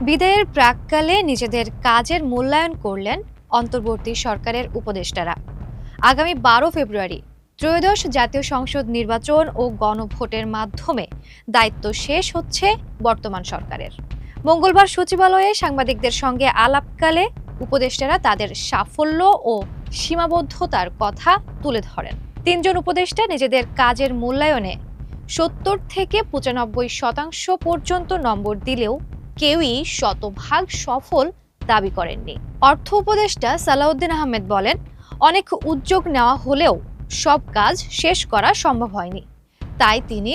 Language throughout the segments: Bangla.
বিদায়ের প্রাক্কালে নিজেদের কাজের মূল্যায়ন করলেন অন্তর্বর্তী সরকারের উপদেষ্টারা। আগামী 12 ফেব্রুয়ারি ত্রয়োদশ জাতীয় সংসদ নির্বাচন ও গণভোটের মাধ্যমে দায়িত্ব শেষ হচ্ছে বর্তমান সরকারের। মঙ্গলবার সচিবালয়ে সাংবাদিকদের সঙ্গে আলাপকালে উপদেষ্টারা তাদের সাফল্য ও সীমাবদ্ধতার কথা তুলে ধরেন। তিনজন উপদেষ্টা নিজেদের কাজের মূল্যায়নে 70 থেকে 95% পর্যন্ত নম্বর দিলেও কেউই শতভাগ সফল দাবি করেননি। অর্থ উপদেষ্টা সালাউদ্দিন আহমেদ বলেন, অনেক উদ্যোগ নেওয়া হলেও সব কাজ শেষ করা সম্ভব হয়নি, তাই তিনি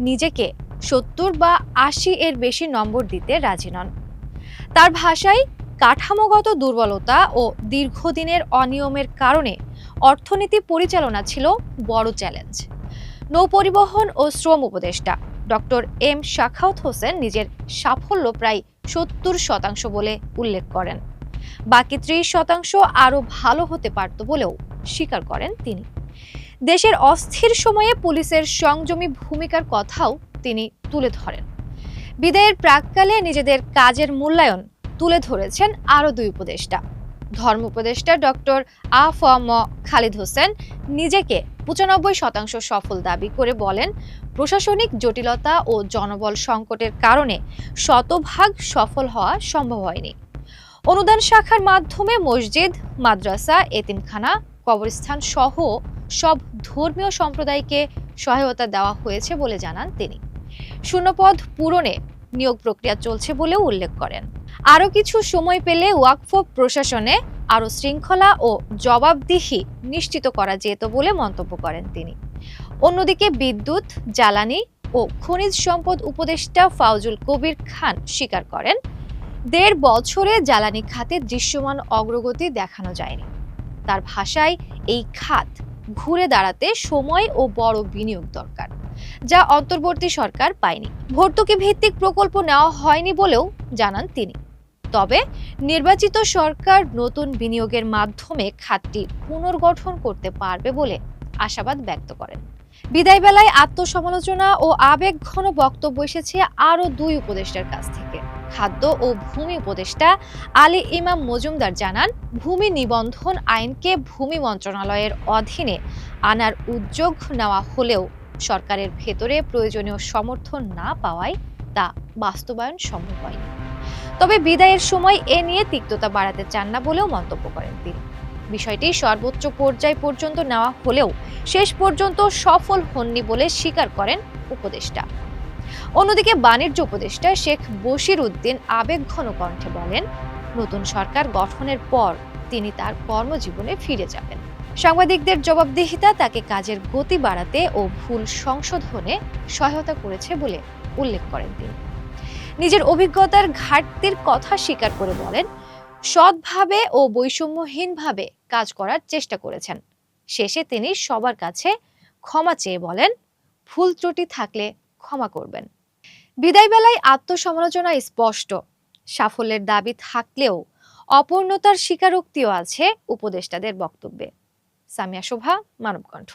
নিজেকে 70 বা 80 এর বেশি নম্বর দিতে রাজি নন। তার ভাষায়, কাঠামোগত দুর্বলতা ও দীর্ঘদিনের অনিয়মের কারণে অর্থনীতি পরিচালনা ছিল বড় চ্যালেঞ্জ। নৌপরিবহন ও শ্রম উপদেষ্টা ডক্টর এম শাখাওয়াত হোসেন নিজের সাফল্য প্রায় 70% বলে উল্লেখ করেন। বাকি 30% আরও ভালো হতে পারত বলেও স্বীকার করেন তিনি। দেশের অস্থির সময়ে পুলিশের সংযমী ভূমিকার কথাও তিনি তুলে ধরেন। বিদায়ের প্রাক্কালে নিজেদের কাজের মূল্যায়ন তুলে ধরেছেন আরও দুই উপদেষ্টা। ধর্ম উপদেষ্টা ডক্টর আ.ফ.ম. খালিদ হোসেন নিজেকে 95% সফল দাবি করে বলেন, প্রশাসনিক জটিলতা ও জনবল সংকটের কারণে শতভাগ সফল হওয়া সম্ভব হয়নি। অনুদান শাখার মাধ্যমে মসজিদ, মাদ্রাসা, এতিমখানা, কবরস্থান সহ সব ধর্মীয় সম্প্রদায়কে সহায়তা দেওয়া হয়েছে বলে জানান তিনি। শূন্যপদ পূরণে নিয়োগ প্রক্রিয়া চলছে বলেও উল্লেখ করেন। আরও কিছু সময় পেলে ওয়াকফ প্রশাসনে আরও শৃঙ্খলা ও জবাবদিহি নিশ্চিত করা যেত বলে মন্তব্য করেন তিনি। অন্যদিকে বিদ্যুৎ, জ্বালানি ও খনিজ সম্পদ উপদেষ্টা ফাউজুল কবির খান স্বীকার করেন, 1.5 বছরে জ্বালানি খাতে দৃশ্যমান অগ্রগতি দেখানো যায়নি। তার ভাষায়, এই খাত ঘুরে দাঁড়াতে সময় ও বড় বিনিয়োগ দরকার, যা অন্তর্বর্তী সরকার পায়নি। ভর্তুকি ভিত্তিক প্রকল্প নেওয়া হয়নি বলেও জানান তিনি। তবে নির্বাচিত সরকার নতুন বিনিয়োগের মাধ্যমে খাতটি পুনর্গঠন করতে পারবে বলে আশাবাদ ব্যক্ত করেন। বিদায় বেলায় আত্মসমালোচনা ও আবেগঘন বক্তব্য এসেছে আরও দুই উপদেষ্টার কাছ থেকে। খাদ্য ও ভূমি উপদেষ্টা আলী ইমাম মজুমদার জানান, ভূমি নিবন্ধন আইনকে ভূমি মন্ত্রণালয়ের অধীনে আনার উদ্যোগ নেওয়া হলেও সরকারের ভেতরে প্রয়োজনীয় সমর্থন না পাওয়ায় তা বাস্তবায়ন সম্ভব হয়নি। তবে বিদায়ের সময় এ নিয়ে তিক্ততা বাড়াতে চান না বলেও মন্তব্য করেন তিনি। বিষয়টি সর্বোচ্চ পর্যায় পর্যন্ত নেওয়া হলেও শেষ পর্যন্ত সফল হননি বলে স্বীকার করেন উপদেষ্টা। অন্যদিকে বাণিজ্য উপদেষ্টা শেখ বশির উদ্দিন আবেগঘন কণ্ঠে বলেন, নতুন সরকার গঠনের পর তিনি তার কর্মজীবনে ফিরে যাবেন। সাংবাদিকদের জবাবদিহিতা তাকে কাজের গতি বাড়াতে ও ভুল সংশোধনে সহায়তা করেছে বলে উল্লেখ করেন তিনি। নিজের অভিজ্ঞতার ঘাটতির কথা স্বীকার করে বলেন, সৎভাবে ও বৈষম্যহীনভাবে কাজ করার চেষ্টা করেছেন। শেষে তিনি সবার কাছে ক্ষমা চেয়ে বলেন, ভুল ত্রুটি থাকলে ক্ষমা করবেন। বিদায় বেলায় আত্মসমালোচনা স্পষ্ট, সাফল্যের দাবি থাকলেও অপূর্ণতার স্বীকারোক্তিও আছে উপদেষ্টাদের বক্তব্যে। সামিয়া শোভা, মানবকণ্ঠ।